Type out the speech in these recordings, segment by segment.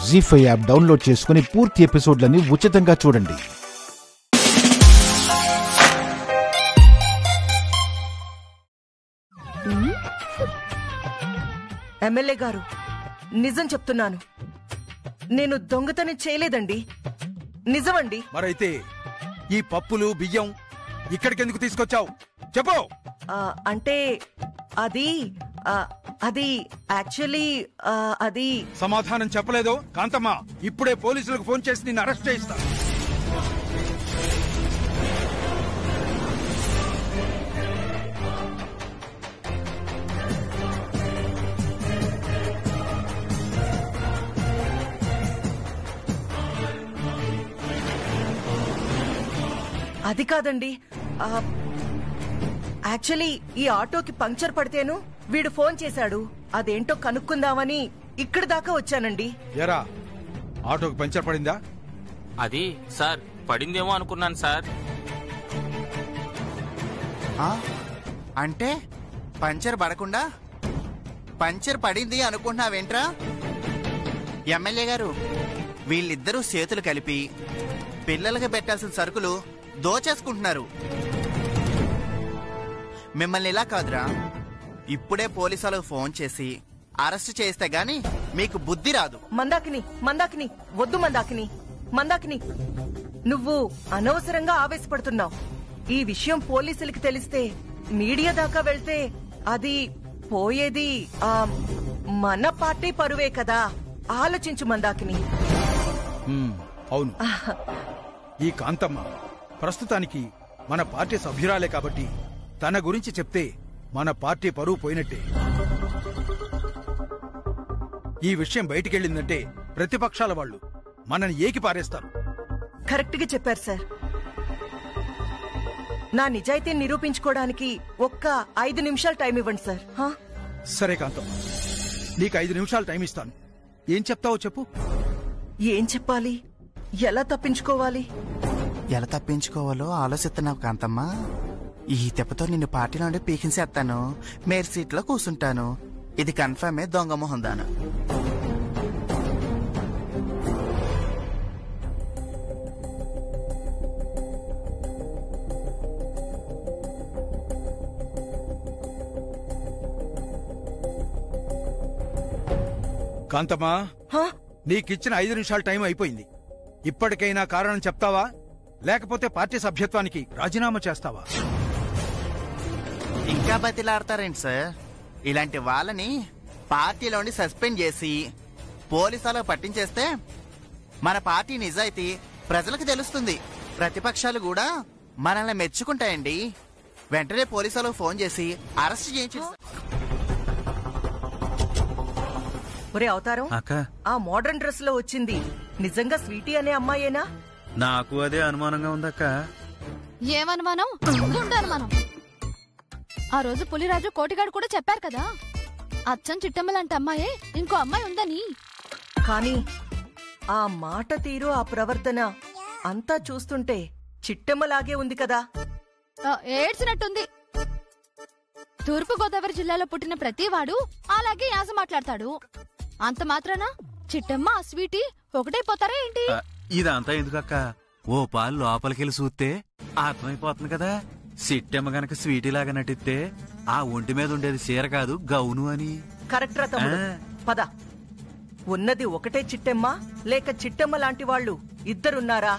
జీ5 app download చేసుకుని పూర్తి ఎపిసోడ్లని ఉచితంగా చూడండి. ఎమ్మెల్యే గారు, నిజం చెప్తున్నాను, నేను దొంగతనం చేయలేదండి. నిజమండి. మరైతే ఈ పప్పులు బియ్యం ఇక్కడికెందుకు తీసుకొచ్చావు? చెప్పు. అంటే అది యాక్చువల్లీ అది సమాధానం చెప్పలేదు కాంతమ్మ. ఇప్పుడే పోలీసులకు ఫోన్ చేసి నిన్ను అరెస్ట్ చేయిస్తా. అది కాదండి, యాక్చువల్లీ ఈ ఆటోకి పంక్చర్ పడితేను వీడు ఫోన్ చేశాడు. అదేంటో కనుక్కుందామని ఇక్కడి దాకా వచ్చానండి. ఎరా, ఆటోకి పంక్చర్ పడిందా? అది సార్ పడిందేమో అనుకున్నాను సార్. అంటే పంచర్ పడకుండా పంచర్ పడింది అనుకుంటున్నావేంట్రా? ఎమ్మెల్యే గారు, వీళ్ళిద్దరూ చేతులు కలిపి పిల్లలకి పెట్టాల్సిన సరుకులు దోచేసుకుంటున్నారు. మిమ్మల్ని ఇలా కాదురా, ఇప్పుడే పోలీసులకు ఫోన్ చేసి అరెస్ట్ చేస్తే గాని మీకు బుద్ధి రాదు. మందాకిని వద్దు. మందాకిని నువ్వు అనవసరంగా ఆవేశపడుతున్నావు. ఈ విషయం పోలీసులకి తెలిస్తే, మీడియా దాకా వెళ్తే అది పోయేది మన పార్టీ పరువే కదా. ఆలోచించు మందాకిని. అవును, ఈ కాంతమ్మ ప్రస్తుతానికి మన పార్టీ సభ్యురాలే కాబట్టి తన గురించి చెప్తే మన పార్టీ పరువు పోయినట్టే. ఈ విషయం బయటికెళ్ళిందంటే ప్రతిపక్షాల వాళ్ళు మనని ఏకి పారేస్తారు. కరెక్ట్ గా చెప్పారు సార్. నా నిజాయితీని నిరూపించుకోవడానికి ఒక్క 5 నిమిషాలు టైం ఇవ్వండి సార్. సరే కాంతమ్మ, నీకు 5 నిమిషాలు టైం ఇస్తాను. ఏం చెప్తావో చెప్పు. ఏం చెప్పాలి? ఎలా తప్పించుకోవాలి? ఎలా తప్పించుకోవాలో ఆలోచిస్తున్నావు కాంతమ్మ. ఈ తెప్పతో నిన్ను పార్టీ నుండి పీకించేస్తాను. మేర్ సీట్లో కూర్చుంటాను. ఇది కన్ఫర్మే దొంగ మొహం దాన. కాంతమ్మా, నీకిచ్చిన 5 నిమిషాల టైం అయిపోయింది. ఇప్పటికైనా కారణం చెప్తావా, లేకపోతే పార్టీ సభ్యత్వానికి రాజీనామా చేస్తావా? ఇంకా బతిలాడతారేంటి సార్? ఇలాంటి వాళ్ళని పార్టీలోని సస్పెండ్ చేసి పోలీసులకు పట్టించేస్తే మన పార్టీ నిజాయితీ ప్రజలకు తెలుస్తుంది. ప్రతిపక్షాలు కూడా మనల్ని మెచ్చుకుంటాయండి. వెంటనే పోలీసులకు ఫోన్ చేసి అరెస్ట్ చేయించి. ఒరే అవతారం, ఆ మోడర్న్ డ్రెస్ లో వచ్చింది నిజంగా స్వీటీ అనే అమ్మాయేనా? నాకు అదే అనుమానంగా ఉందక్క. ఏమనుమానం? అనుమానం. ఆ రోజు పులిరాజు కోటిగాడు కూడా చెప్పారు కదా, అచ్చం చిట్టమ్మలాంటి అమ్మాయే ఇంకో అమ్మాయి ఉందని. కానీ ఆ మాట తీరు, ఆ ప్రవర్తన అంతా చూస్తుంటే చిట్టమ్మలాగే ఉంది కదా. ఏడ్చినట్టుంది. తూర్పు గోదావరి జిల్లాలో పుట్టిన ప్రతివాడు అలాగే యాస మాట్లాడతాడు. అంత మాత్రాన చిట్టమ్మ ఆ స్వీటీ ఒకటైపోతారా ఏంటి? ఇదంతా ఎందుకక్క? ఓ పాలు లోపలికెళ్ళి చూస్తే అర్థమైపోతుంది కదా. సిట్టమ్మ గనక స్వీటీ లాగా నటిస్తే ఆ ఒంటి మీద ఉండేది చీర కాదు గౌను అని. కరెక్ట్ రా తమ్ముడు. పద. ఉన్నది ఒకటే చిట్టమ్మ లేక చిట్టమ్మ లాంటి వాళ్ళు ఇద్దరున్నారా?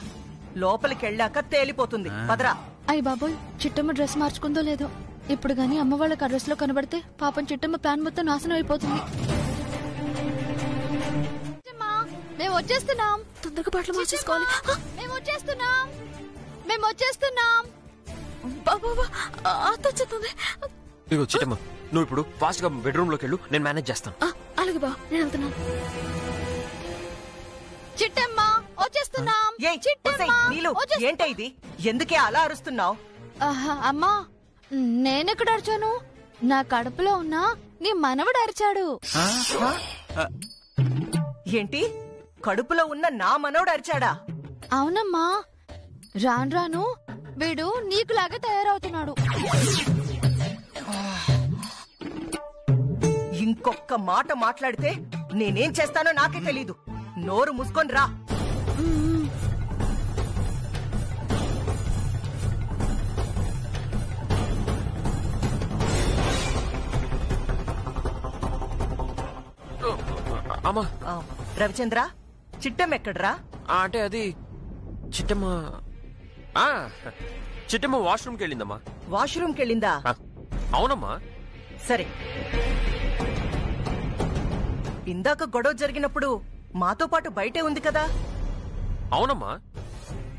లోపలికెళ్ళాక తేలిపోతుంది. పదరా. అయ్య బాబోయ్, చిట్టమ్మ డ్రెస్ మార్చుకుందో లేదో. ఇప్పుడు గాని అమ్మ వాళ్ళకి ఆ డ్రెస్ లో కనబడితే పాపం చిట్టమ్మ ప్లాన్ మొత్తం నాశనం అయిపోతుంది. మేము వచ్చేస్తున్నాం. తొందరగా బట్టలు మార్చేసుకోవాలి. మేము వచ్చేస్తున్నాం. ఇదిగో చిట్టమ్మ, నువ్వు ఇప్పుడు ఫాస్ట్ గా బెడ్రూమ్ లోకి వెళ్ళు, నేను మేనేజ్ చేస్తాను. అలాగే బా, నేను వెళ్తున్నాను. చిట్టమ్మ వచ్చేస్తున్నాం. ఏంట ఇది? ఎందుకే అలా అరుస్తున్నావు? అమ్మా, నేనెక్కడ అరిచాను? నా కడుపులో ఉన్న నీ మనవడు అరిచాడు. ఏంటి? కడుపులో ఉన్న నా మనవడు అరిచాడా? అవునమ్మా, రాను రాను వీడు నీకులాగా తయారవుతున్నాడు. ఇంకొక్క మాట మాట్లాడితే నేనేం చేస్తానో నాకే తెలీదు. నోరు మూసుకొని రా. అమ్మా ఆ, రవిచంద్ర, చిట్టెమ్మ ఎక్కడ్రా? అంటే అది చిట్టమ్మ ఆ, చిట్టమ్మ వాష్రూమ్కి వెళ్ళిందమ్మా. వాష్రూమ్కి వెళ్ళిందా? ఆ, అవునమ్మా. సరే, ఇందాక గొడవ జరిగినప్పుడు మాతో పాటు బయటే ఉంది కదా? అవునమ్మా.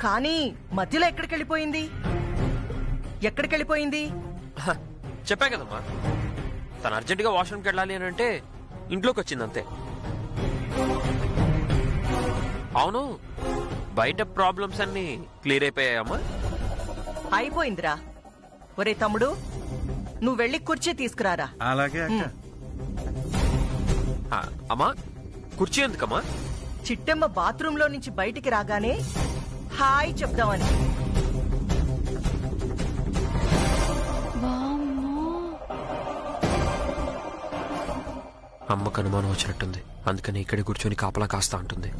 కానీ మధ్యలో ఎక్కడికెళ్ళిపోయింది? ఎక్కడికెళ్ళిపోయింది? హ, చెప్పా కదమ్మా, తను అర్జెంటుగా వాష్రూమ్కి వెళ్ళాలి అని అంటే ఇంట్లోకి వచ్చింది అంతే. అవును, బయట ప్రాబ్లమ్స్ అన్ని క్లియర్ అయిపోయాయమ్మా. అయిపోయిందిరా. ఒరే తమ్ముడు, నువ్వు వెళ్ళి కుర్చీ తీసుకురారా. అలాగే అక్క. ఆ, అమ్మా కుర్చీ ఎందుకమ్మా? చిట్టెమ్మ బాత్రూమ్ లో నుంచి బయటికి రాగానే హాయ్ చెప్దామని. అమ్మకు అనుమానం వచ్చినట్టుంది, అందుకని ఇక్కడే కూర్చొని కాపలా కాస్తా ఉంటుంది.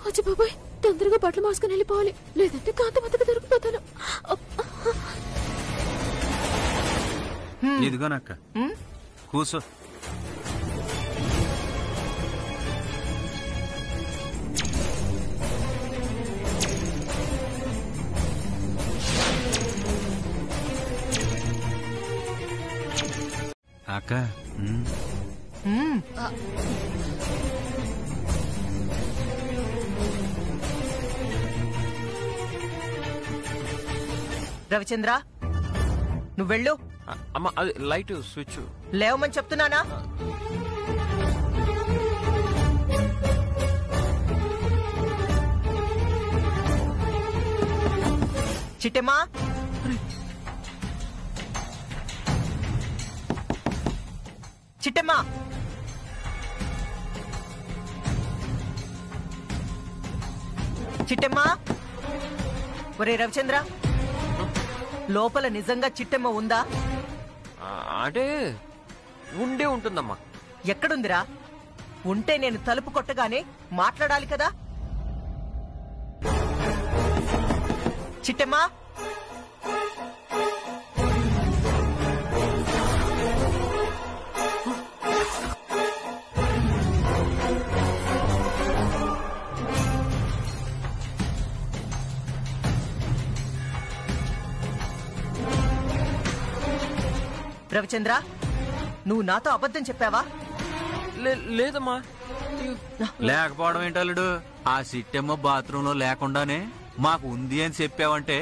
అచ్చి బాబాయ్, తొందరగా బట్టలు మార్చుకుని వెళ్ళిపోవాలి, లేదంటే కాంతమతకు దొరికిపోతాను. ఇదిగోనక్క, కూసో. అక్క, రవిచంద్ర, నువ్వెళ్ళు. అమ్మా అది లైట్ స్విచ్. లేవమని చెప్తున్నానా? చిట్టెమ్మా, చిట్టెమ్మా, చిట్టెమ్మా. ఒరే రవిచంద్ర, లోపల నిజంగా చిట్టెమ్మ ఉందా? అంటే ఉండే ఉంటుందమ్మా. ఎక్కడుందిరా? ఉంటే నేను తలుపు కొట్టగానే మాట్లాడాలి కదా. చిట్టెమ్మా, రవిచంద్ర, నువ్వు నాతో అబద్ధం చెప్పావా? లేదమ్మా. లేకపోవడం ఏంటల్లుడు? ఆ సిట్టెమ్మ బాత్రూంలో లేకుండానే మాకు ఉంది అని చెప్పావంటే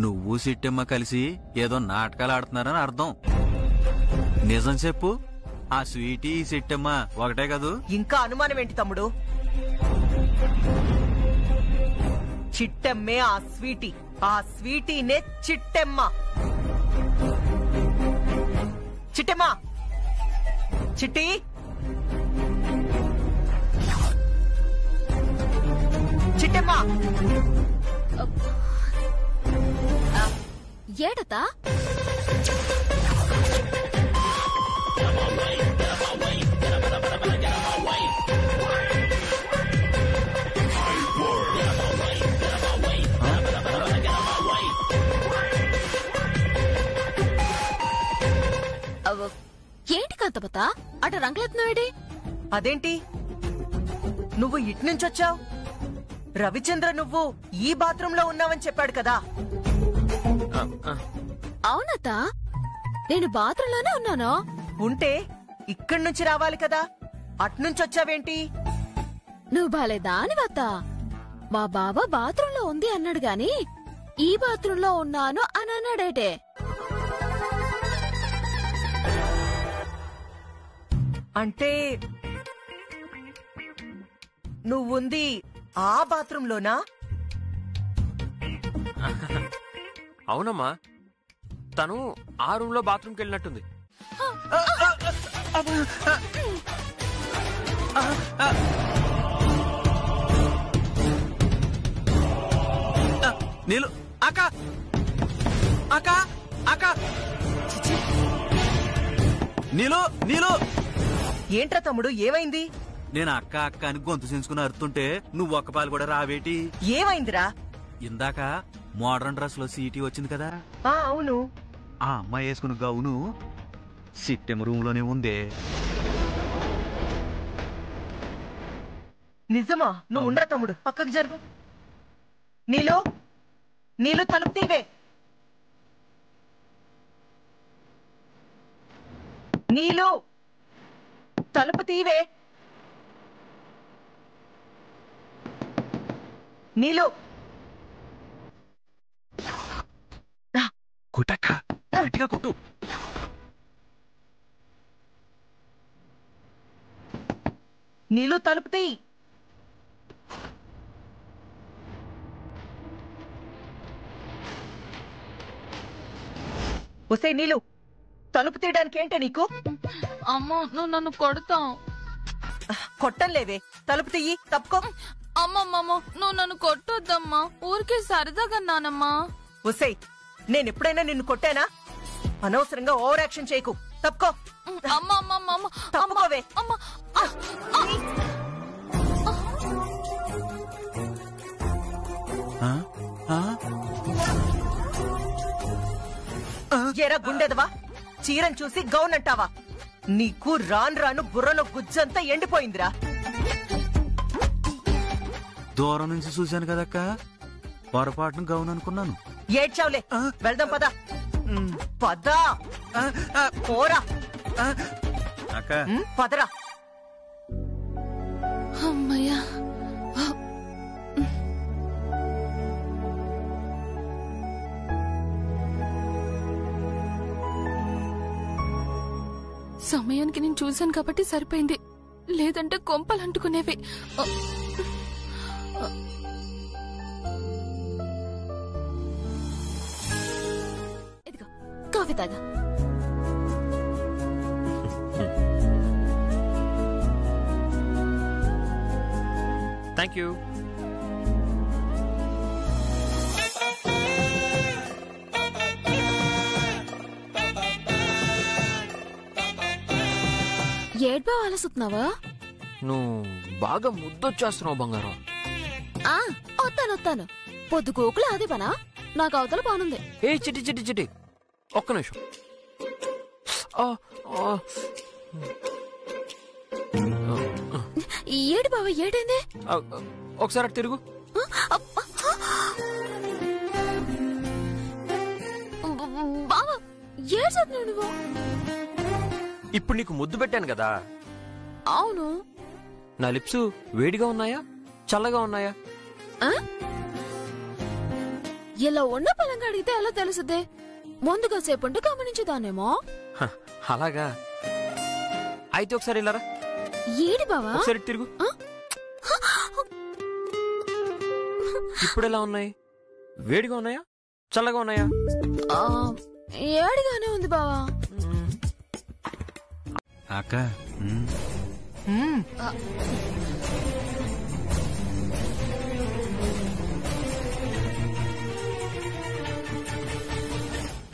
నువ్వు సిట్టెమ్మ కలిసి ఏదో నాటకాలు ఆడుతున్నారని అర్థం. నిజం చెప్పు, ఆ స్వీటీ సిట్టెమ్మ ఒకటే కదూ? ఇంకా అనుమానం ఏంటి తమ్ముడు? చిట్టెమ్మే ఆ స్వీటీ, ఆ స్వీటీనే చిట్టెమ్మ. చిట్టెమ్మా, చిట్టి, చిట్టెమ్మా. ఏడతా ఏంటి కాంతపత అట రంగులెత్తున్నావేటి? అదేంటి, నువ్వు ఇట్నుంచొచ్చావు? రవిచంద్ర నువ్వు ఈ బాత్రూంలో ఉన్నావని చెప్పాడు కదా. అవునత, నేను బాత్రూంలోనే ఉన్నాను. ఉంటే ఇక్కడి నుంచి రావాలి కదా, అట్నుంచొచ్చావేంటి? నువ్వు బాలేదానివత్త. మా బావ బాత్రూంలో ఉంది అన్నాడు గాని ఈ బాత్రూంలో ఉన్నాను అని అన్నాడేటే. అంటే నువ్వుంది ఆ బాత్రూంలోనా? అవునమ్మా, తను ఆ రూమ్ లో బాత్రూమ్కి వెళ్ళినట్టుంది. నీళ్ళు అక్క, అక్క, అక్క. నీలు నీలు ఏంట్రా తమ్ముడు ఏమైంది? నేను అక్క అక్క అని గొంతు చించుకుని అరుతుంటే నువ్వు ఒక్క పాలు కూడా రావేటి? ఏమైందిరా? ఇందాక మోడర్న్ డ్రెస్ లో సీటీ వచ్చింది కదా, అవును. ఆ అమ్మాయి వేసుకున్న గౌను సిట్టెం రూమ్ లోనే ఉందే. నిజమా? నువ్వు ఉండరా తమ్ముడు, పక్కకు జరుగు. నీలో నీళ్ళు తలుపు తీవే. నీళ్ళు తలుపు తీవే. నీళ్ళు కుట్టక్క, గట్టిగా కుట్టు. నీళ్ళు తలుపు తీ. ఒసే నీళ్ళు, తలుపు తీయడానికి ఏంటే నీకు? అమ్మో నువ్వు నన్ను కొడతావు. కొట్టంలేవే, తలుపు తీయి. తప్పుకో. అమ్మమ్మమ్మో నువ్వు నన్ను కొట్టొద్దమ్మా, ఊరికే సరదాగా నానమ్మా. ఒసే, నేనెప్పుడైనా నిన్ను కొట్టానా? అనవసరంగా ఓవర్ యాక్షన్ చేయకు. తప్పుకో. అమ్మమ్మమ్మమ్మ తప్పుకోవే. అమ్మ. ఎరా గుండెదవా, చీరను చూసి గౌన్ అంటావా? నీకు రాను రాను బుర్రలో గుజ్జంతా ఎండిపోయిందిరా. దూరం నుంచి చూశాను కదక్క, పొరపాటును గౌన్ అనుకున్నాను. ఏడ్చావులే, వెళ్దాం పదా. పదా పోరా. అక్క పదరా. అమ్మయ్యా. సమయానికి నేను చూశాను కాబట్టి సరిపోయింది, లేదంటే కొంపలు అంటుకునేవి. ఇదిగో కాఫీ తాగా. Thank you. ఏడ్బా ఆలసుతున్నావా? నువ్వు బాగా ముద్దొచ్చేస్తున్నావు బంగారం. వస్తాను. పొద్దు గోకులు అదే పనా, నాకు అవతల బానుంది. ఏ చిటి చిటి చిటి, ఒక్క నిమిషం. ఏడు బావ, ఏడైంది? ఒకసారి అటు తిరుగు. బావా ఏడ్చదు నువ్వు. ఇప్పుడు నీకు ముద్దు పెట్టాను కదా. అవును. నా లిప్స్ వేడిగా ఉన్నాయా చల్లగా ఉన్నాయా? ఇలా ఉన్న పలంగా అడిగితే ఎలా తెలుసుదే? ముందుగా సేపుంటే గమనించుదానేమో. అలాగా అయితే ఒకసారి ఇలారా. ఏడి బావా? ఒకసారి తిరుగు. ఇప్పుడు ఎలా ఉన్నాయి? వేడిగా ఉన్నాయా చల్లగా ఉన్నాయా? ఏడిగానే ఉంది బావా. అక్క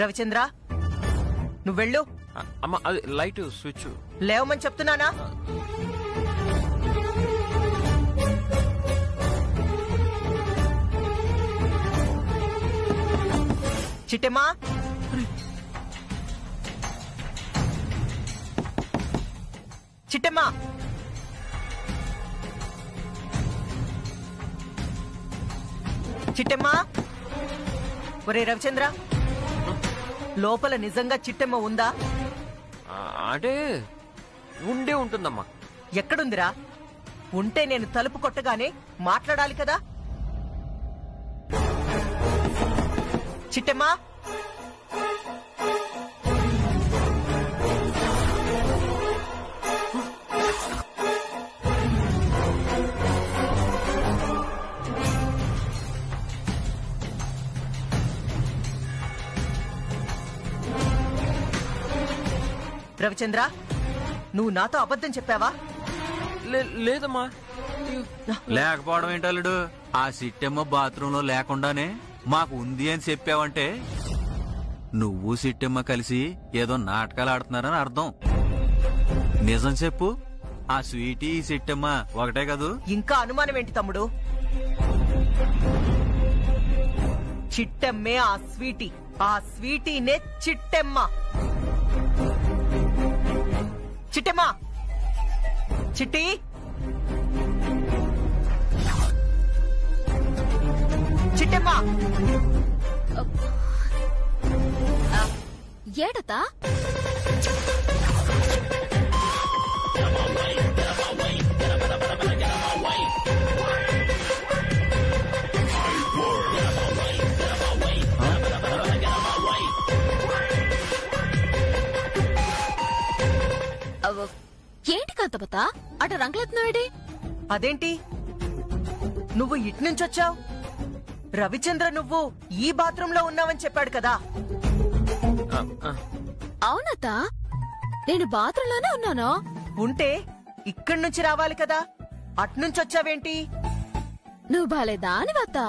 రవిచంద్ర, నువ్వెళ్ళు. అమ్మ అది లైట్ స్విచ్. లేవమని చెప్తున్నానా? చిట్టెమ్మా, చిట్టెమ్మా, చిట్టెమ్మా. ఒరే రవిచంద్ర, లోపల నిజంగా చిట్టెమ్మ ఉందా? అంటే ఉండే ఉంటుందమ్మా. ఎక్కడుందిరా? ఉంటే నేను తలుపు కొట్టగానే మాట్లాడాలి కదా. చిట్టెమ్మా, రవిచంద్ర, నువ్వు నాతో అబద్ధం చెప్పావా? లేదమ్మా. లేకపోవడం ఏంటల్లుడు? ఆ సిట్టెమ్మ బాత్రూమ్ లో లేకుండానే మాకు ఉంది అని చెప్పావంటే నువ్వు సిట్టెమ్మ కలిసి ఏదో నాటకాలు ఆడుతున్నారని అర్థం. నిజం చెప్పు, ఆ స్వీటీ సిట్టమ్మ ఒకటే కదూ? ఇంకా అనుమానం ఏంటి తమ్ముడు? చిట్టమ్మే ఆ స్వీటీ, ఆ స్వీటీనే చిట్టెమ్మ. చిట్టెమ్మ, చిట్టి, చిట్టెమ్మ. ఏడతా ఏంటి కాంతపత అట రంగులెత్తున్నావేటి? అదేంటి నువ్వు ఇట్నుంచొచ్చావు? రవిచంద్ర నువ్వు ఈ బాత్రూమ్ లో ఉన్నావని చెప్పాడు కదా. అవునత, నేను బాత్రూంలోనే ఉన్నాను. ఉంటే ఇక్కడి నుంచి రావాలి కదా, అట్నుంచొచ్చావేంటి? నువ్వు బాలేదానివత్త.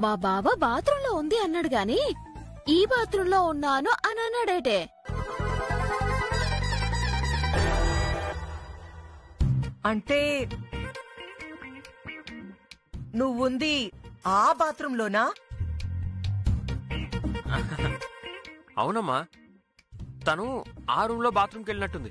మా బావ బాత్రూంలో ఉంది అన్నాడు గాని ఈ బాత్రూంలో ఉన్నాను అని అన్నాడేటే. అంటే నువ్వుంది ఆ బాత్రూమ్ లోనా? అవునమ్మా, తను ఆ రూమ్ లో బాత్రూమ్కి వెళ్ళినట్టుంది.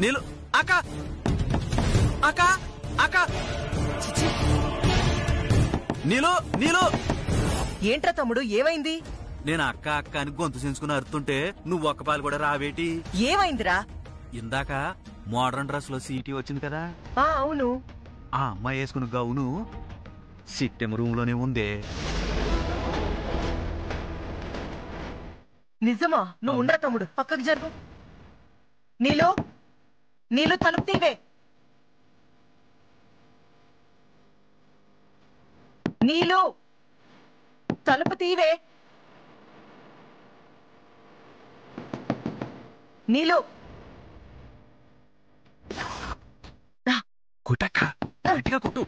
నీలు అక్క అక్క అక్క నీలు నీలు. ఏంట్రా తమ్ముడు, ఏమైంది? నేను అక్క అక్క అని గొంతు చించుకుని అరుతుంటే నువ్వు ఒక్క పాలు కూడా రావేటి? ఏమైందిరా? ఇందాక మోడర్న్ డ్రెస్ లో సీటీ వచ్చింది కదా, అవును. ఆ అమ్మాయి వేసుకున్న గౌను సిట్టెమ్మ రూమ్ లోనే ఉందే. నిజమా? నువ్వు ఉండరా తమ్ముడు, పక్కకు జరుగు. నీలో నీళ్ళు తలుపు తీవే. నీళ్ళు తలుపు తీవే. నీళ్ళు కుట్టక్క, గట్టిగా కుట్టు.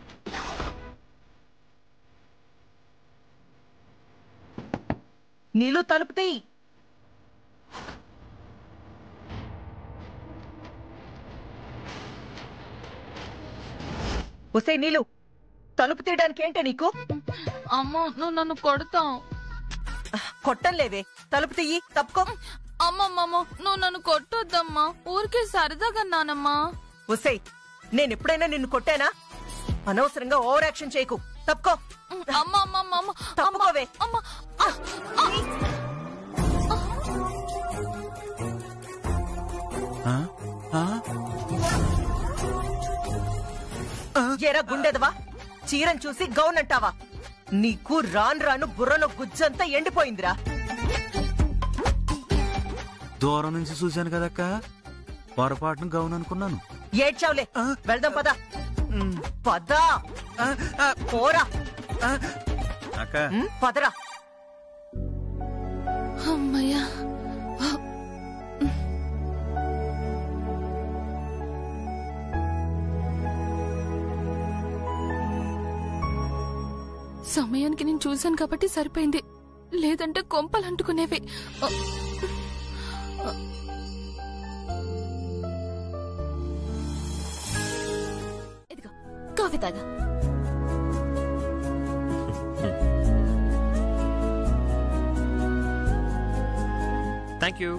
నీళ్ళు తలుపు తీ. ఒసే నీళ్ళు, తలుపు తీయడానికి ఏంటే నీకు? అమ్మో, నువ్వు నన్ను కొడతావు. కొట్టంలేవే, తలుపు తీయి. తప్పుకో. అమ్మమ్మమ్మో, నువ్వు నన్ను కొట్టొద్దమ్మా, ఊరికే సరదాగా నానమ్మా. ఒసే, నేనెప్పుడైనా నిన్ను కొట్టానా? అనవసరంగా ఓవర్ యాక్షన్ చేయకు. తప్పుకో. తప్పుకోవే. ఎరా గుండెదవా, చీరను చూసి గౌన్ అంటావా? నీకు రాను రాను బుర్రలో గుజ్జంతా ఎండిపోయిందిరా. దూరం నుంచి చూశాను కదక్క, పొరపాటును గౌన్ అనుకున్నాను. ఏడ్చావులే, వెళ్దాం పదా. పదా పోరా అక్క. పదరా. అమ్మయ్యా, సమయానికి నేను చూశాను కాబట్టి సరిపోయింది, లేదంటే కొంపలు అంటుకునేవి. ఇదిగో కాఫీ తాగా. Thank you.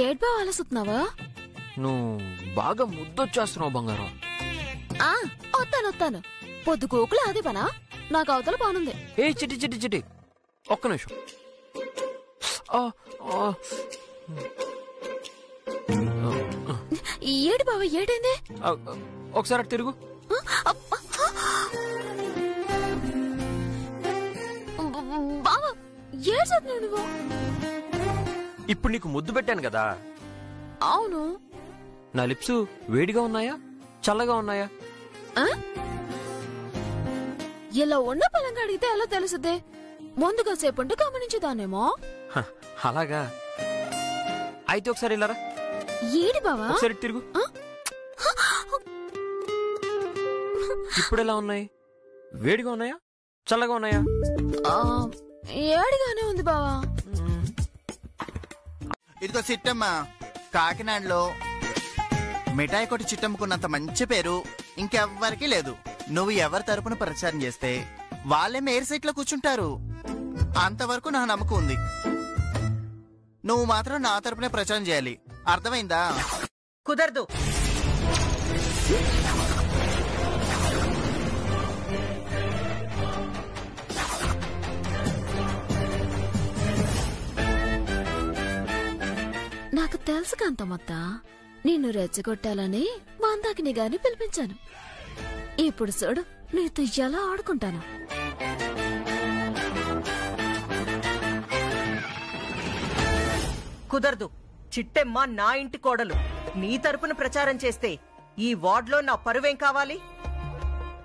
ఏడ్బా ఆలసుతున్నావా? నువ్వు బాగా ముద్దొచ్చేస్తున్నావు బంగారం. వస్తాను. పొద్దు కోకులు అదే పనా? నాకు అవతల బానుంది. ఏ చిటి చిటి చిటి, ఒక్క నిమిషం. ఏడు బావ, ఏడైంది? ఒకసారి అటు తిరుగు. బావా, ఏడ్చొద్దు నువ్వు. ఇప్పుడు నీకు ముద్దు పెట్టాను కదా. అవును. నా లిప్స్ వేడిగా ఉన్నాయా చల్లగా ఉన్నాయా? ఇలా ఉన్న పలంగా అడిగితే ఎలా తెలుసుదే? ముందుగా సేపుంటే గమనించేదానేమో. అలాగా అయితే ఒకసారి వెళ్ళారా? ఏడి బావా? ఒకసారి తిరుగు. ఇప్పుడు ఎలా ఉన్నాయి? వేడిగా ఉన్నాయా చల్లగా ఉన్నాయా? ఏడిగానే ఉంది బావా. ఇదిగో చిట్టమ్మ, కాకినాడలో మిఠాయి కొట్టి చిట్టమ్మకున్నంత మంచి పేరు ఇంకెవ్వరికీ లేదు. నువ్వు ఎవరి తరపున ప్రచారం చేస్తే వాళ్ళే మేయర్ సీట్లో కూర్చుంటారు. అంతవరకు నా నమ్మకం ఉంది. నువ్వు మాత్రం నా తరపునే ప్రచారం చేయాలి, అర్థమైందా? కుదరదు. నాకు తెలుసు కాంతమ్మత్త, నిన్ను రెచ్చగొట్టాలని మందాకిని గాని పిలిపించాను. ఇప్పుడు చూడు నీతో ఎలా ఆడుకుంటాను. కుదరదు. చిట్టెమ్మ నా ఇంటి కోడలు. నీ తరపున ప్రచారం చేస్తే ఈ వార్డులో నా పరువేం కావాలి?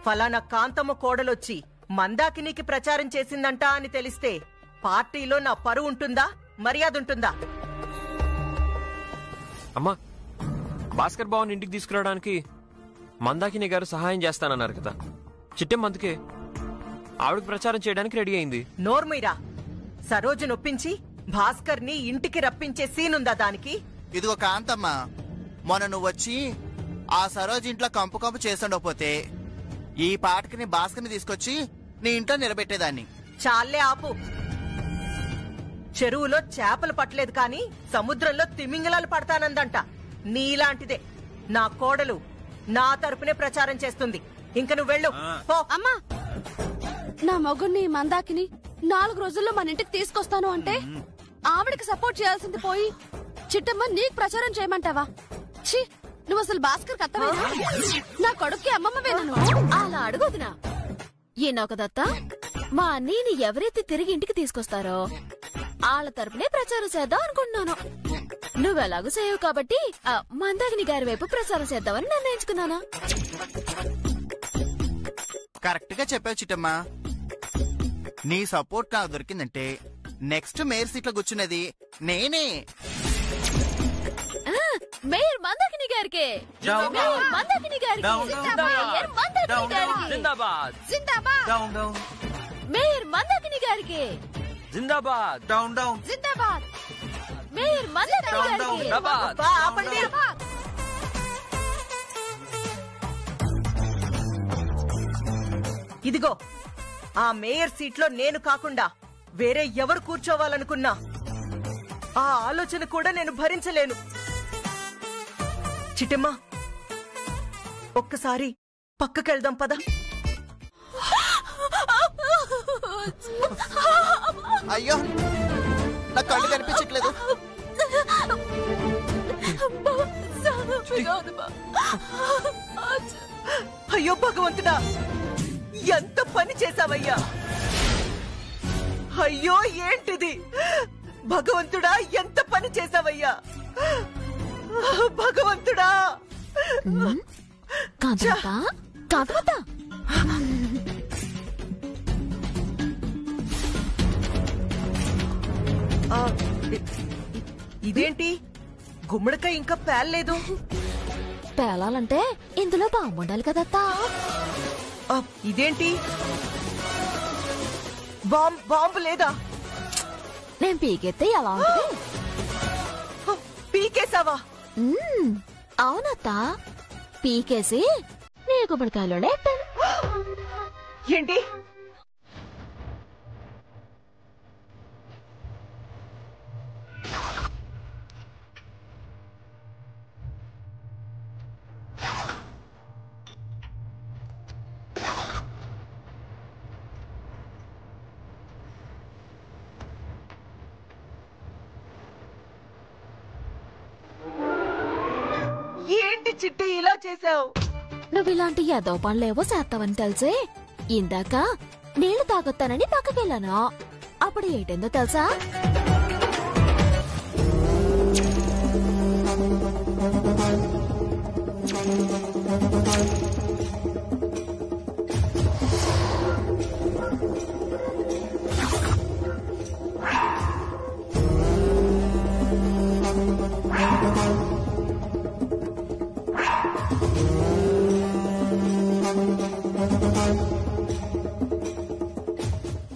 ఫలానా కాంతమ్మ కోడలొచ్చి మందాకినికి ప్రచారం చేసిందంట అని తెలిస్తే పార్టీలో నా పరువు ఉంటుందా, మర్యాద ఉంటుందా? అమ్మా, భాస్కర్ బావన్ ఇంటికి తీసుకురావడానికి మందాకిని గారు సహాయం చేస్తానన్నారు కదా. చిట్టెమ్మ అందుకే ఆవిడకి ప్రచారం చేయడానికి రెడీ అయింది. నోర్మీరా, సరోజు నొప్పించి భాస్కర్ ని ఇంటికి రప్పించే సీనుందా దానికి? ఇదిగో కాంతమ్మ, మొన్న నువ్వు వచ్చి ఆ సరోజ్ ఇంట్లో కంపు కంపు చేస్తుండకపోతే ఈ పాటకిని భాస్కర్ని తీసుకొచ్చి నీ ఇంట్లో నిలబెట్టేదాన్ని. చాలే ఆపు. చెరువులో చేపలు పట్టలేదు కాని సముద్రంలో తిమింగలాలు పడతానందంట. నీలాంటిదే నా కోడలు నా తరపునే ప్రచారం చేస్తుంది. ఇంక నువ్వు వెళ్ళు. అమ్మా, నా మొగుడిని మందాకిని 4 రోజుల్లో మన ఇంటికి తీసుకొస్తాను అంటే ఆవిడకి సపోర్ట్ చేయాల్సింది పోయి చిట్టమ్మ నీకు ప్రచారం చేయమంటావా? ఛీ, నువ్వు అసలు భాస్కర్ కత్తవేనా? నా కొడుక్కి అమ్మమ్మవేనా? అలా అడుగుతున్నా. ఈయనొక దత్త, మా అన్నయ్యని ఎవరైతే తిరిగి ఇంటికి తీసుకొస్తారో వాళ్ళ తరపునే ప్రచారం చేద్దాం అనుకుంటున్నాను. నువ్వెలాగూ చేయవు కాబట్టి మందాకిని గారి వైపు ప్రచారం చేద్దామని నిర్ణయించుకున్నానా? కరెక్ట్ గా చెప్పావు చిట్టమ్మా. నీ సపోర్ట్ నాకు దొరికిందంటే నెక్స్ట్ మేయర్ సీట్లో కూర్చున్నది నేనే. మేయర్ మందాకిని గారికి, మేయర్ మందాకిని గారికి, మేయర్ మందాకిని గారికి, జిందాబాద్ జిందాబాద్, మేయర్ మందాకిని గారికి జిందాబాద్, జిందాబాద్, మేయర్ మందాకిని గారికి జిందాబాద్. ఆపండి. ఇదిగో, ఆ మేయర్ సీట్లో నేను కాకుండా వేరే ఎవరు కూర్చోవాలనుకున్నా ఆ ఆలోచన కూడా నేను భరించలేను. చిట్టమ్మ, ఒక్కసారి పక్కకెళ్దాం పద. అయ్యో, నా కళ్ళు కనిపించట్లేదు. అయ్యో భగవంతుడా, ఎంత పని చేశావయ్యా! అయ్యో ఏంటిది భగవంతుడా, ఎంత పని చేశావయ్యా! భగవంతుడా! కాంతమత, కాంతమత, ఇదేంటి గుమ్మడికాయ ఇంకా పేలలేదు? పేలాలంటే ఇందులో బాంబు ఉండాలి కదత్తా. ఇదేంటి బాంబు లేదా? నేను పీకెత్తే ఎలా ఉంటుంది? పీకేసావా? అవునత్తా, పీకేసి నీ గుమ్మడికాయలోనే. ఏంటి? ఏంటి చిట్టి ఇలా చేసావు? నువ్వు ఇలాంటి ఏదో పనులేవో చేస్తావని తెలిసే ఇందాక నీళ్లు తాగొత్తానని పక్కకెళ్ళాను. అప్పుడు ఏంటందో తెలుసా?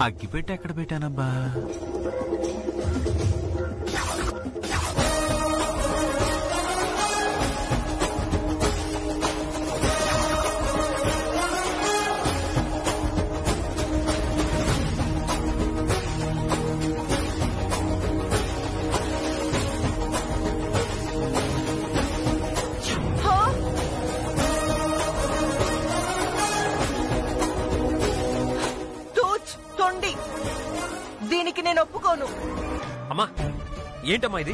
అగ్గిపెట్టి ఎక్కడ పెట్టానబ్బా? దీనికి నేను ఒప్పుకోను. అమ్మా ఏంటమ్మా ఇది?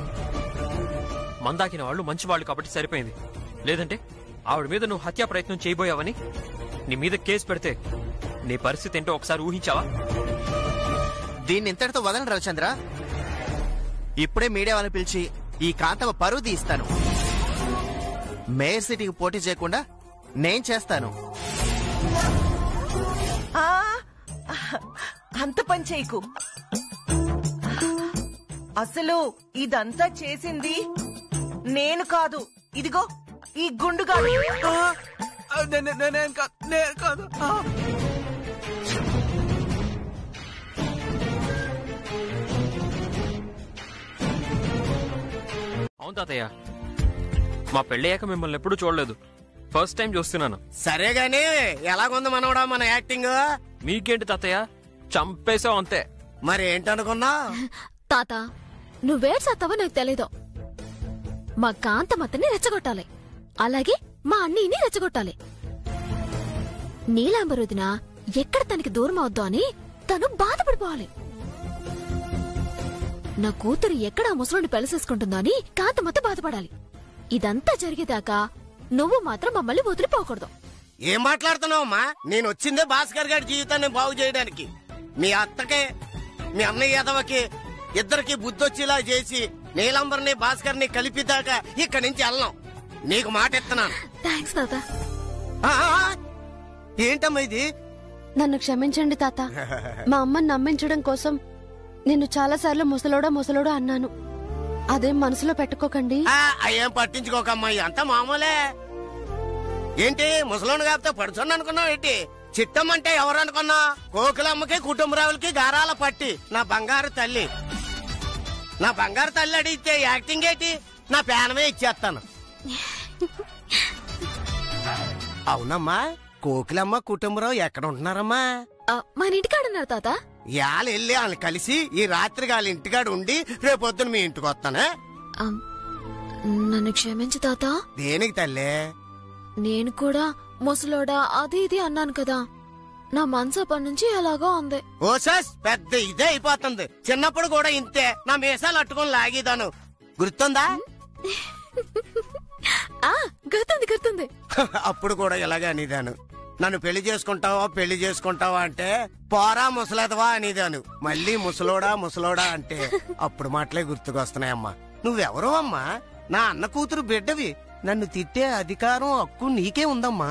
మందాకిన వాళ్ళు మంచి వాళ్ళు కాబట్టి సరిపోయింది. లేదంటే ఆవిడ మీద నువ్వు హత్యా ప్రయత్నం చేయబోయావని నీ మీద కేసు పెడితే నీ పరిస్థితి ఏంటో ఒకసారి ఊహించావా? దీన్ని ఇంతటితో వదలండి రవిచంద్ర. ఇప్పుడే మీడియా వాళ్ళని పిలిచి ఈ కాంతమ్మ పరువు తీస్తాను. మేయర్ సిటీకి పోటీ చేయకుండా నేను చేస్తాను. అంత పని చేయకు. అసలు ఇదంతా చేసింది నేను కాదు, ఇదిగో ఈ గుండుగాడు. నేను కాదు. అవును తాతయ్య, మా పెళ్ళయ్యాక మిమ్మల్ని ఎప్పుడూ చూడలేదు, ఫస్ట్ టైం చూస్తున్నాను. సరే గాని ఎలాగుంది మనవడా మన యాక్టింగ్? మీకేంటి తాతయ్య, చంపేశావు అంతే. మరి ఏంటనుకున్నా? తాత నువ్వేడ్చేస్తావో నాకు తెలీదు. మా కాంతమత్తని రెచ్చగొట్టాలి, అలాగే మా అన్నీని రెచ్చగొట్టాలి. నీలాంబరుదిన ఎక్కడ తనకి దూరం అవుద్దో అని తను బాధపడిపోవాలి. నా కూతురు ఎక్కడ ఆ ముసలోని పెళ్లిసేసుకుంటుందో అని కాంతమత్త బాధపడాలి. ఇదంతా జరిగేదాకా నువ్వు మాత్రం మమ్మల్ని వదిలిపోకూడదు. ఏం మాట్లాడుతున్నావమ్మా? నేను వచ్చిందే భాస్కర్ గారి జీవితాన్ని బాగు చేయడానికి. మీ అత్తకే మీ అన్నయ్య యాదవకి ఇద్దరికి బుద్ధొచ్చేలా చేసి నీలంబర్ని భాస్కర్ ని కలిపిదాకా ఇక్కడి నుంచి వెళ్ళాం. నీకు మాట ఇస్తున్నాను. థాంక్స్ తాత. ఏంటమ్మా ఇది? నన్ను క్షమించండి తాత. మా అమ్మని నమ్మించడం కోసం నిన్ను చాలాసార్లు ముసలోడా అన్నాను. అదేం మనసులో పెట్టుకోకండి. అయ్యేం పట్టించుకోకమ్మా, అంతా మామూలే. ఏంటి ముసలోని కాకపోతే పడుచుని అనుకున్నావు ఏంటి? చిట్టమ్మంటే ఎవరు అనుకున్నా? కోకిలమ్మకి కుటుంబరావులకి గారాల పట్టి నా బంగారు తల్లి. నా బంగారు తల్లి అడిగితే యాక్టింగ్ ఏంటి? నా పేనమే ఇచ్చేస్తాను. అవునమ్మా, కోకిలమ్మ కుటుంబరావు ఎక్కడ ఉంటున్నారమ్మా? మన ఇంటికాడున్నారు తాత. ఇవాళ వెళ్ళి వాళ్ళని కలిసి ఈ రాత్రి వాళ్ళ ఇంటికాడు ఉండి రేపొద్దున మీ ఇంటికి వస్తానే. నన్ను క్షమించు తాత. దేనికి తల్లే? నేను కూడా ముసలోడా అది ఇది అన్నాను కదా, నా మనసు అప్పటి నుంచి ఎలాగో ఉంది. ఓసాస్ పెద్ద ఇదే అయిపోతుంది. చిన్నప్పుడు కూడా ఇంతే, నా మీసాలు అట్టుకొని లాగేదాను. గుర్తుందా? గుర్తుంది. అప్పుడు కూడా ఇలాగే అనేదాను. నన్ను పెళ్లి చేసుకుంటావా అంటే పోరా ముసలేదవా అనేదాను. మళ్ళీ ముసలోడా అంటే అప్పుడు మాటలే గుర్తుకొస్తున్నాయమ్మా. నువ్వెవరో అమ్మా? నా అన్న కూతురు బిడ్డవి. నన్ను తిట్టే అధికారం హక్కు నీకే ఉందమ్మా.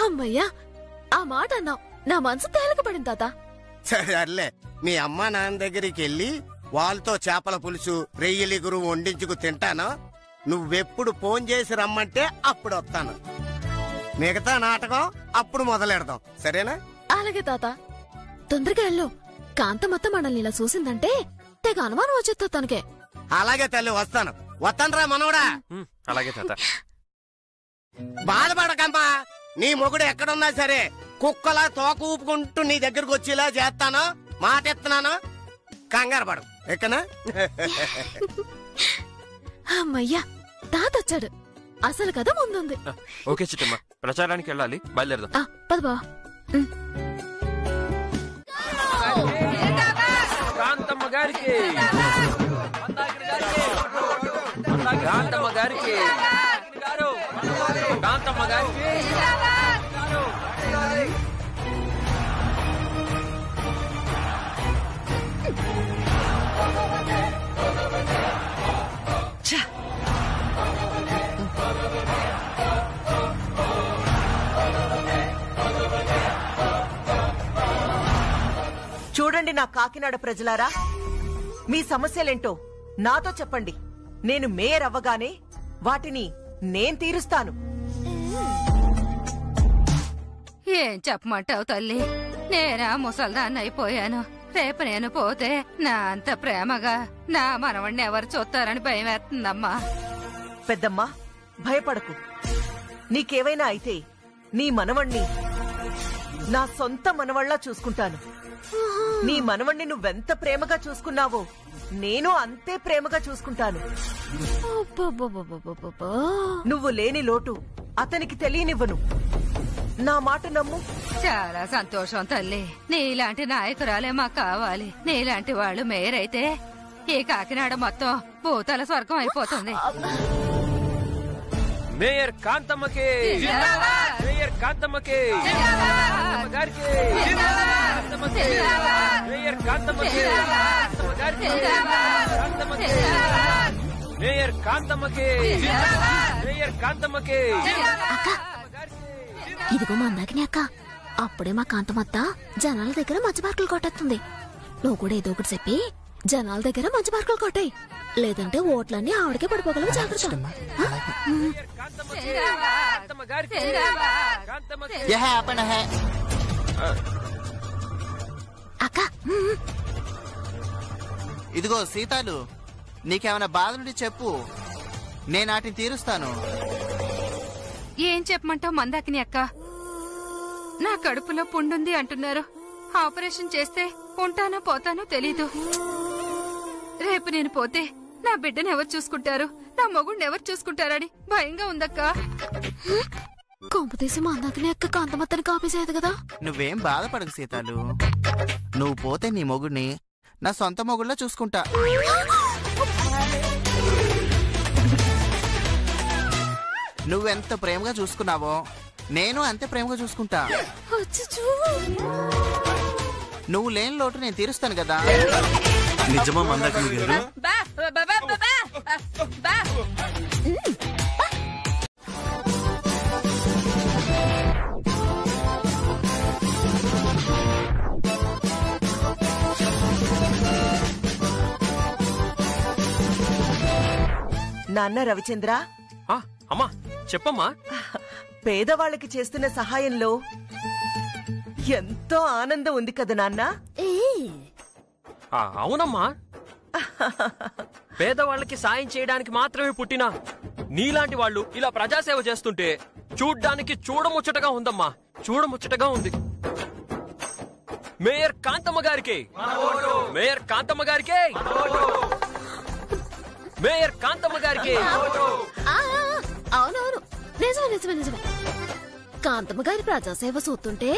అమ్మయ్యా, ఆ మాట అన్నావు, నా మనసు తేలికపడింది తాత. సర్లే, మీ అమ్మ నాన్న దగ్గరికి వెళ్ళి వాళ్ళతో చేపల పులుసు రెయ్యలిగురు వండించుకు తింటాను. నువ్వెప్పుడు ఫోన్ చేసి రమ్మంటే అప్పుడు వస్తాను. మిగతా నాటకం అప్పుడు మొదలెడదాం, సరేనా? అలాగే తాత, తొందరగా వెళ్ళు. కాంతమత్త మనల్ని ఇలా చూసిందంటే తెగ అనుమానం వచ్చేస్తా తనకే. అలాగే తల్లి, వస్తానురా మనవడా. అలాగే తాత. బాధపడకమ్మా, నీ మొగుడు ఎక్కడున్నా సరే కుక్కలా తోక ఊపుకుంటూ నీ దగ్గరకు వచ్చేలా చేస్తాను. మాట ఎత్తున్నాను, కంగారు పడు. ఎక్కనా? అమ్మయ్యా, తాత వచ్చాడు. అసలు కథ ముందుంది. ఓకే చిట్టమ్మ, ప్రచారానికి వెళ్ళాలి, బయలుదేరదాం. పద బావ. కాంతమ్మ గారికి, కాంతమ్మ గారికి, కాంతమ్మ గారికి. చూడండి నా కాకినాడ ప్రజలారా, మీ సమస్యలేంటో నాతో చెప్పండి. నేను మేయర్ అవ్వగానే వాటిని నేను తీరుస్తాను. ఏం చెప్పమంటావు తల్లి? నేనా ముసల్దాన్ని అయిపోయాను. రేపు నేను పోతే నా అంత ప్రేమగా నా మనవణ్ణి ఎవరు చూస్తారని భయం వేస్తుందమ్మా. పెద్దమ్మా భయపడకు. నీకేవైనా అయితే నీ మనవణ్ణి నా సొంత మనవళ్లా చూసుకుంటాను. నీ మనవణ్ణి నువ్వెంత ప్రేమగా చూసుకున్నావో నేను అంతే ప్రేమగా చూసుకుంటాను. నువ్వు లేని లోటు అతనికి తెలియనివ్వను. నా మాట నమ్ము. చాలా సంతోషం తల్లి. నీలాంటి నాయకురాలే మాకు కావాలి. నీలాంటి వాళ్ళు మేయర్ అయితే ఈ కాకినాడ మొత్తం భూతల స్వర్గం అయిపోతుంది. మేయర్ కాంతమ్మకి, మేయర్ కాంతమ్మకి, గారికి, మేయర్ కాంతమ్మకి, మేయర్ కాంతమ్మకి, మేయర్ కాంతమ్మకి. ఇదిగో మందాకిని అక్క, అప్పుడే మా కాంతమత్త జనాల దగ్గర మంచి మార్కులు కొట్టేస్తుంది. నువ్వు కూడా ఏదో ఒకటి చెప్పి జనాల దగ్గర మంచి మార్కులు కొట్టాయి, లేదంటే ఓట్లన్నీ ఆవిడకే పడిపోగలవు. జాగ్రత్త. అక్క ఇదిగో సీతాలు, నీకేమైనా బాధలుండి చెప్పు, నేను వాటిని తీరుస్తాను. ఏం చెప్పమంటావు మందాకిని అక్క? నా కడుపులో పుండుంది అంటున్నారు. ఆపరేషన్ చేస్తే ఉంటానో పోతానో తెలీదు. రేపు నేను పోతే నా బిడ్డను ఎవరు చూసుకుంటారు, నా మొగుడిని ఎవరు చూసుకుంటారని భయంగా ఉందక్క. కొంపు తీసి మందాకిని అక్క కాంతమత్తని కాపేసేది కదా. నువ్వేం బాధపడకు సీతాలు, నువ్వు పోతే నీ మొగుడిని నా సొంత మొగుడిలా చూసుకుంటా. నువ్వెంత ప్రేమగా చూసుకున్నావో నేను అంతే ప్రేమగా చూసుకుంటా. నువ్వు లేని లోటు నేను తీరుస్తాను కదా. నిజమా మందాకిని గారు? నాన్న రవిచంద్ర. అమ్మా చెప్పమ్మా. పేదవాళ్ళకి చేస్తున్న సహాయంలో ఎంతో ఆనందం ఉంది కదా నాన్న. అవునమ్మా, పేదవాళ్ళకి సాయం చేయడానికి మాత్రమే పుట్టినా నీలాంటి వాళ్ళు ఇలా ప్రజాసేవ చేస్తుంటే చూడ్డానికి చూడముచ్చటగా ఉందమ్మా, చూడముచ్చటగా ఉంది. మేయర్ కాంతమ్మ గారికి, మేయర్ కాంతమ్మ గారికి, మేయర్ కాంతమ్మ గారికి. అవునవును, నిజమే నిజమే నిజమే. కాంతమ్మ గారి ప్రజాసేవ చూస్తుంటే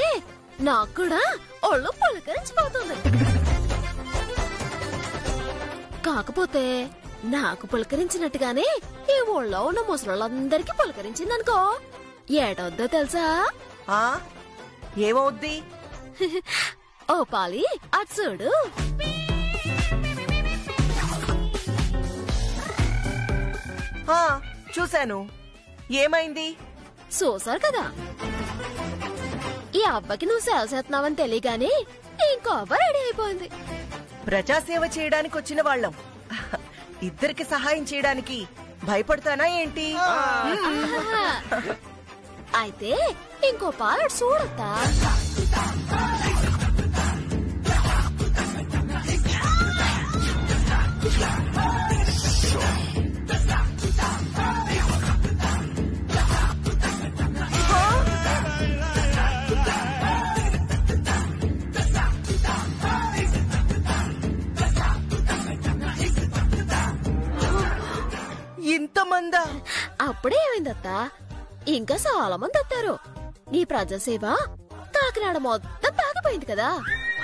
నాకు కూడా ఒళ్ళు పులకరించిపోతుంది. కాకపోతే నాకు పులకరించినట్టుగానే ఈ ఊళ్ళో ఉన్న ముసలోళ్ళందరికీ పులకరించిందనుకో ఏటవుద్దో తెలుసా? ఏమవుద్ది? ఓ పాలి అటు చూడు. చూశాను. ఏమైంది? చూసారు కదా, ఈ అవ్వకి నువ్వు సేవ చేస్తున్నావని తెలియగానే ఇంకో అవ్వ రెడీ అయిపోయింది. ప్రజాసేవ చేయడానికి వచ్చిన వాళ్ళం ఇద్దరికి సహాయం చేయడానికి భయపడతానా ఏంటి? అయితే ఇంకో పాలు చూడొద్దా? ఇంతమందా? అప్పుడే ఏమైందత్తా, ఇంకా చాలా మంది వస్తారు. నీ ప్రజాసేవ కాకినాడ మొత్తం పాకిపోయింది కదా.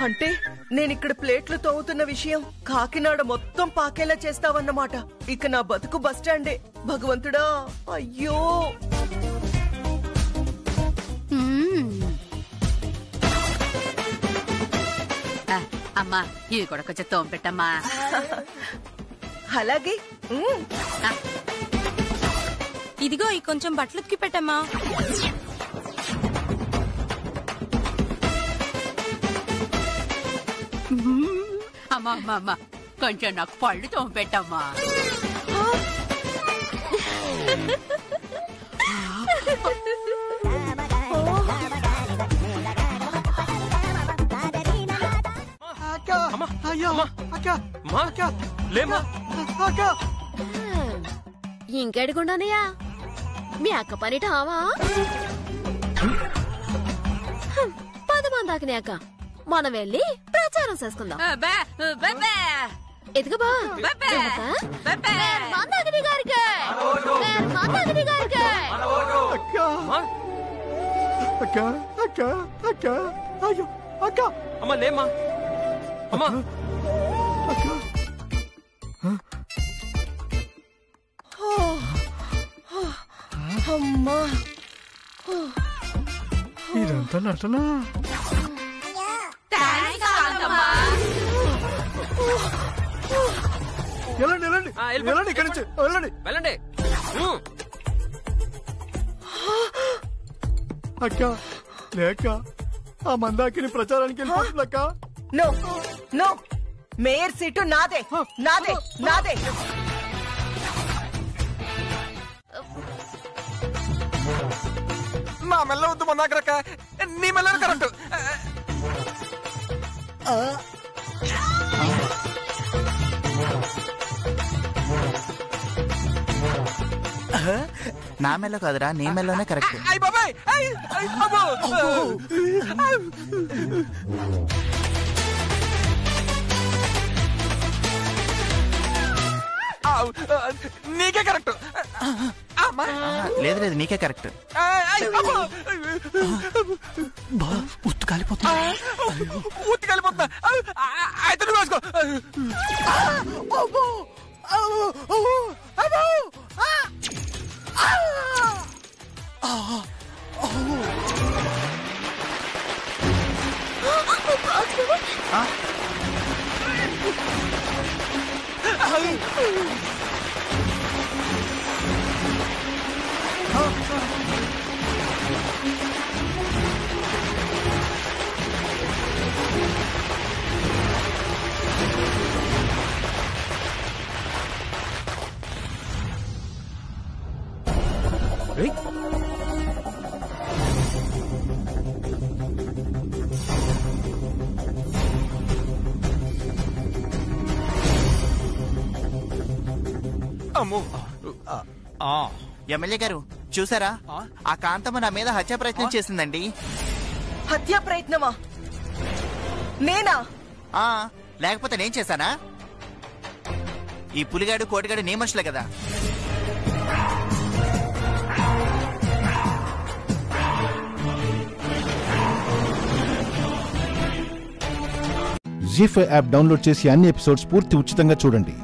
అంటే నేనిక్కడ ప్లేట్లు తవ్వుతున్న విషయం కాకినాడ మొత్తం పాకేలా చేస్తావన్నమాట. ఇక నా బతుకు బస్టాండే. భగవంతుడా, అయ్యో. అమ్మా ఇవి కూడా కొంచెం తోంపెట్టమ్మా. అలాగే. ఇదిగో ఈ కొంచెం బట్టలు ఉతికి పెట్టమ్మా. అమ్మా అమ్మా అమ్మా కొంచెం నాకు పళ్ళు తోంపెట్టమ్మా. లేమ్మా. ఇంకెడుకుండానయ్యా మీ అక్క పనిట ఆవా పద మందాకిని అక్క మనం వెళ్ళి ప్రచారం చేసుకుందాం. ఎదుగు బా మందాకిని గారికి మందాకిని గారికి అమ్మా లేమ్మా. అమ్మా అమ్మా ఇదంతా నటనా? వెళ్ళండి వెళ్ళండి వెళ్ళండి, ఇక్కడి నుంచి వెళ్ళండి వెళ్ళండి. అక్క లేక ఆ మందాకిని ప్రచారానికి వెళ్ళిపోతుందక్క. నో నో, మేయర్ సీటు నాదే నాదే నాదే. నా మెల్ల వద్దు మందాకరక్క, నీ మెల్ల కరెక్ట్. నా మెల్ల కాదురా, నీ మెల్లనే కరెక్ట్. నీకే కరెక్ట్. లేదు లేదు, నీకే కరెక్ట్. ఉత్తు కాలిపోతున్నా, ఉత్తు కాలిపోతున్నా. అయితే నువ్వు వేసుకో. ఎమ్మెల్యే గారు చూసారా, ఆ కాంతమ్మ నా మీద హత్యా ప్రయత్నం చేసిందండి. హత్యా ప్రయత్నమా? నేనా? లేకపోతే నేను చేశానా? ఈ పులిగాడు కోటిగాడు నీ మనుషులే కదా. జీ5 యాప్ డౌన్లోడ్ చేసి అన్ని ఎపిసోడ్స్ పూర్తి ఉచితంగా చూడండి.